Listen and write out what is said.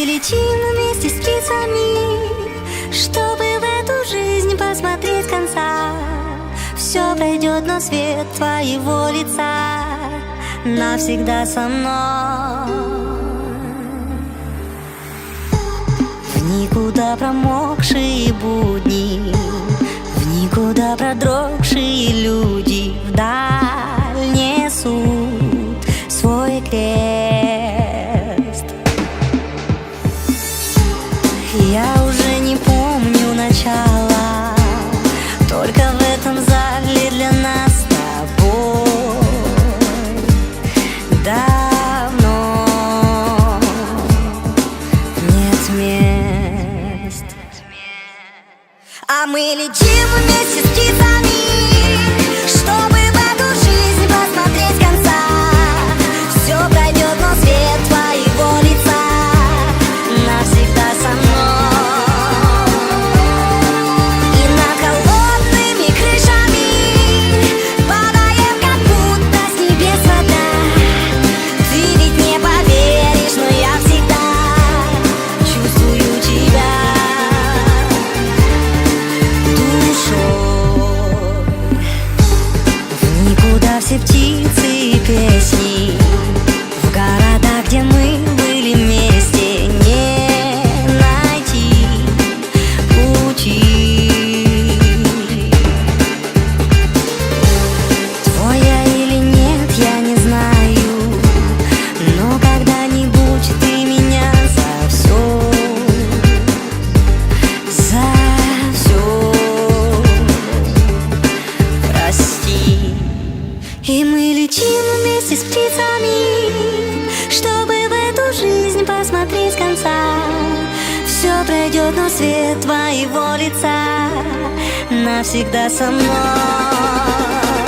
летим вместе с птицами, чтобы в эту жизнь посмотреть конца. Все пройдет, но свет твоего лица навсегда со мной. В никуда промокшие будни, в никуда продрогшие люди вдаль несут свой крест. Я уже не помню начала, только в этом зале для нас с тобой давно нет мест. А мы летим вместе с птицами, чтобы в эту жизнь посмотреть конца. Все пройдет, но свет твоего лица навсегда со мной. И над холодными крышами падаем, как будто с небес вода. Ты ведь не поверишь, но я всегда чувствую тебя душой. В никуда все птицы и песни, в городах, где мы были вместе, не найти пути. Твой я или нет, я не знаю, но когда-нибудь ты меня за все прости. И мы летим вместе с птицами, чтобы в эту жизнь посмотреть конца. Все пройдет, но свет твоего лица навсегда со мной.